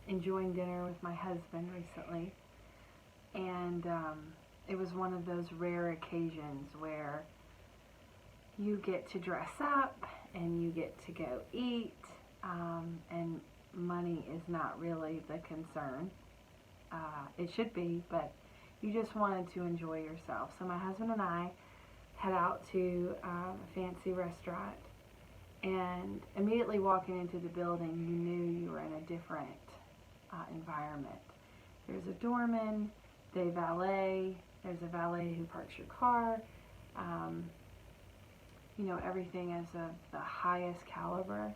enjoying dinner with my husband recently, and it was one of those rare occasions where you get to dress up and you get to go eat, and money is not really the concern. It should be, but you just wanted to enjoy yourself. So my husband and I head out to a fancy restaurant, and immediately walking into the building, you knew you were in a different environment. There's a doorman, they valet, there's a valet who parks your car. Everything is of the highest caliber.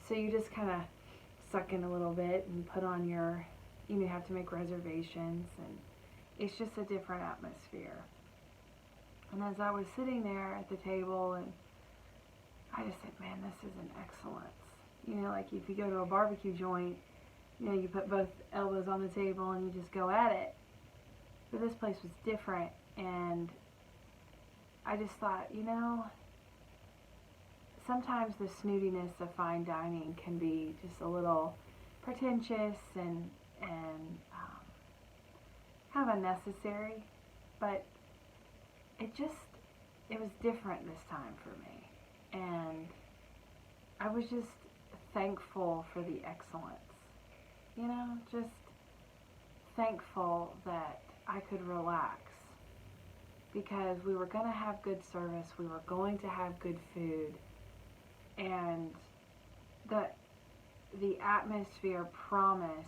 So you just kind of suck in a little bit and put on you have to make reservations, and it's just a different atmosphere. And as I was sitting there at the table, and I just said, man, this is an excellence. Like if you go to a barbecue joint, you put both elbows on the table and you just go at it. But this place was different, and I just thought, sometimes the snootiness of fine dining can be just a little pretentious and kind of unnecessary, but it was different this time for me, and I was just thankful for the excellence, just thankful that I could relax, because we were going to have good service, we were going to have good food, and the atmosphere promised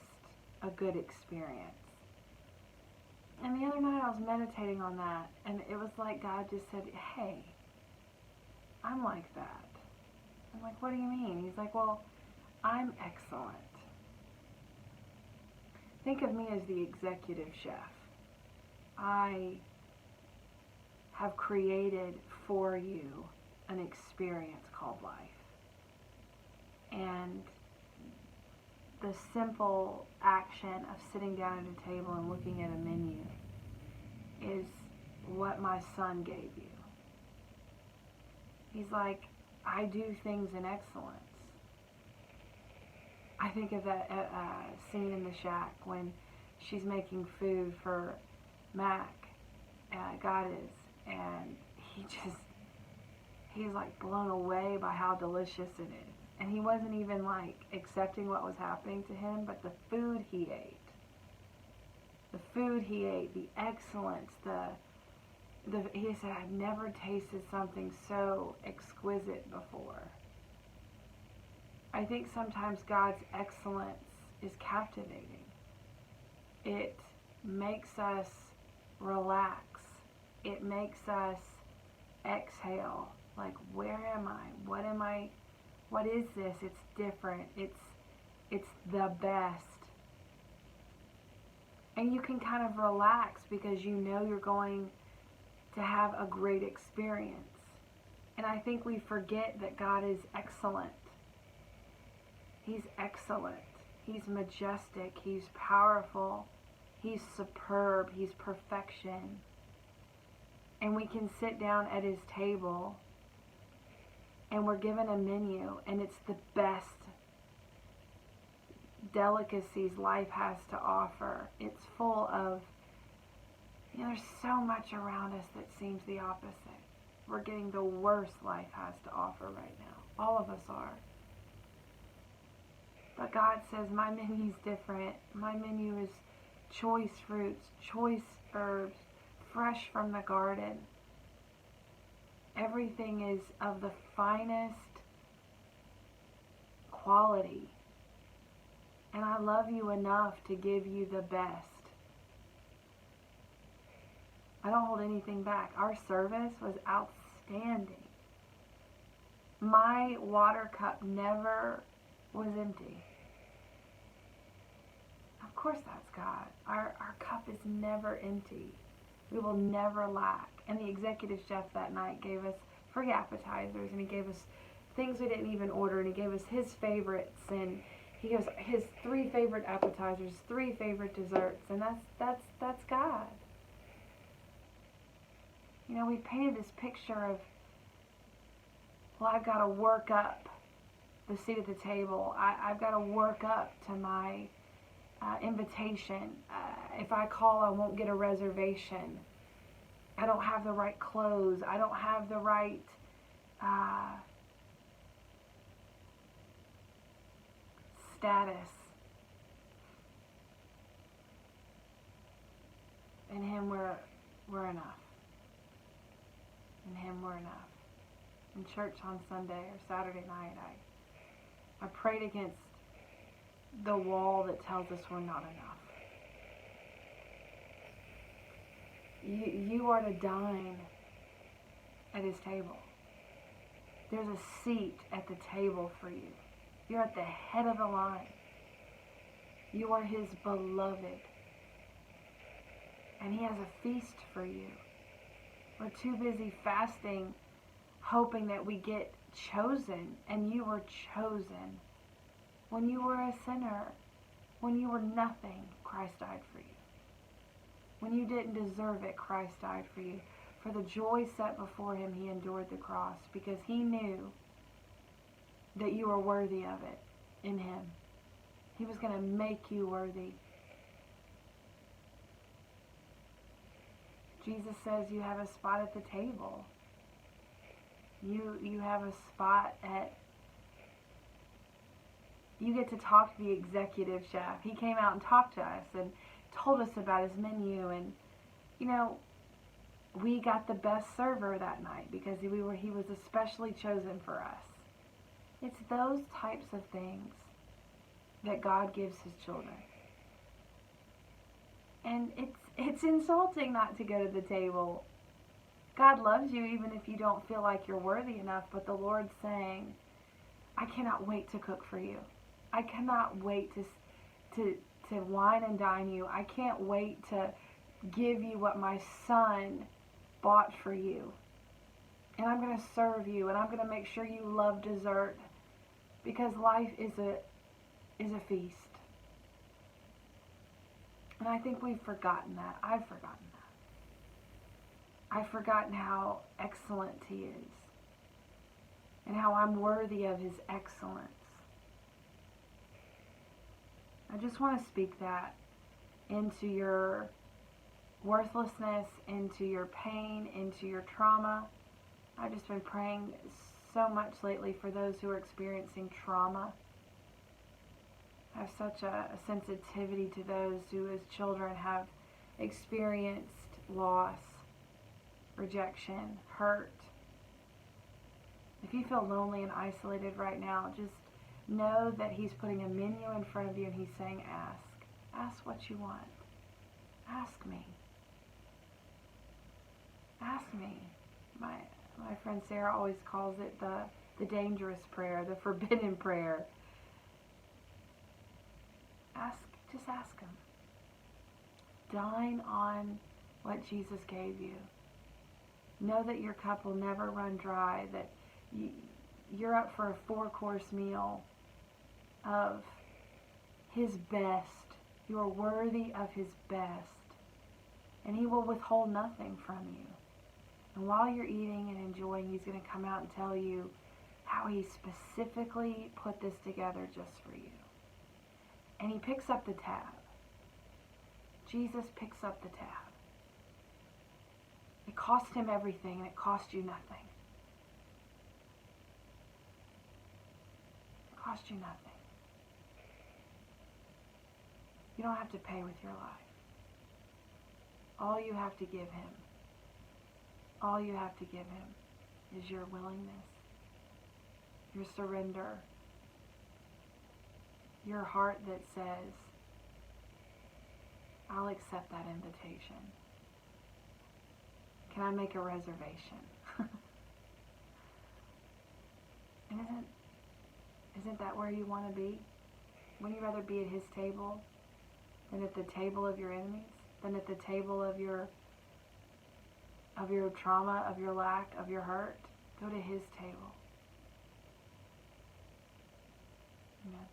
a good experience. And the other night I was meditating on that, and it was like God just said, hey, I'm like that. I'm like, what do you mean? He's like, well, I'm excellent. Think of me as the executive chef. I have created for you an experience called life. And the simple action of sitting down at a table and looking at a menu is what my son gave you. He's like, I do things in excellence. I think of that scene in the shack when she's making food for Mac, God is, and he's like blown away by how delicious it is. And he wasn't even like accepting what was happening to him, but the food he ate, the excellence, he said, I've never tasted something so exquisite before. I think sometimes God's excellence is captivating. It makes us relax. It makes us exhale. Like, where am I? What is this? It's different. It's the best. And you can kind of relax because you know you're going to have a great experience. And I think we forget that God is excellent. He's excellent. He's majestic. He's powerful. He's superb. He's perfection. And we can sit down at his table and we're given a menu, and it's the best delicacies life has to offer. It's full of, there's so much around us that seems the opposite. We're getting the worst life has to offer right now. All of us are. But God says, my menu's different. My menu is choice fruits, choice herbs, fresh from the garden. Everything is of the finest quality. And I love you enough to give you the best. I don't hold anything back. Our service was outstanding. My water cup never was empty. Of course that's God. Our cup is never empty. We will never lack. And the executive chef that night gave us free appetizers, and he gave us things we didn't even order, and he gave us his favorites, and he gives his 3 favorite appetizers, 3 favorite desserts, and that's God. We painted this picture of, well, I've got to work up the seat at the table. I've got to work up to my invitation. If I call, I won't get a reservation. I don't have the right clothes. I don't have the right status. In Him, we're enough. In Him, we're enough. In church on Sunday or Saturday night, I prayed against the wall that tells us we're not enough. You are to dine at His table. There's a seat at the table for you. You're at the head of the line. You are His beloved. And He has a feast for you. We're too busy fasting, hoping that we get chosen. And you were chosen. When you were a sinner, when you were nothing, Christ died for you. When you didn't deserve it, Christ died for you. For the joy set before Him, He endured the cross because He knew that you were worthy of it in Him. He was going to make you worthy. Jesus says you have a spot at the table. You have a spot at... You get to talk to the executive chef. He came out and talked to us and told us about his menu. And, you know, we got the best server that night because he was especially chosen for us. It's those types of things that God gives His children. And it's insulting not to go to the table. God loves you even if you don't feel like you're worthy enough, but the Lord's saying, I cannot wait to cook for you. I cannot wait to wine and dine you. I can't wait to give you what my Son bought for you. And I'm going to serve you, and I'm going to make sure you love dessert, because life is a feast. And I think we've forgotten that. I've forgotten that. I've forgotten how excellent He is, and how I'm worthy of His excellence. I just want to speak that into your worthlessness, into your pain, into your trauma. I've just been praying so much lately for those who are experiencing trauma. I have such a sensitivity to those who as children have experienced loss, rejection, hurt. If you feel lonely and isolated right now, just know that He's putting a menu in front of you and He's saying, ask. Ask what you want. Ask me. Ask me. My friend Sarah always calls it the dangerous prayer, the forbidden prayer. Just ask Him. Dine on what Jesus gave you. Know that your cup will never run dry, that you're up for a 4-course meal of His best. You are worthy of His best. And He will withhold nothing from you. And while you're eating and enjoying, He's going to come out and tell you how He specifically put this together just for you. And He picks up the tab. Jesus picks up the tab. It cost Him everything, and it cost you nothing. It cost you nothing. You don't have to pay with your life. All you have to give Him, all you have to give Him is your willingness, your surrender, your heart that says, I'll accept that invitation. Can I make a reservation? And isn't that where you want to be? Wouldn't you rather be at His table than at the table of your enemies? Than at the table of your trauma, of your lack, of your hurt? Go to His table. Amen.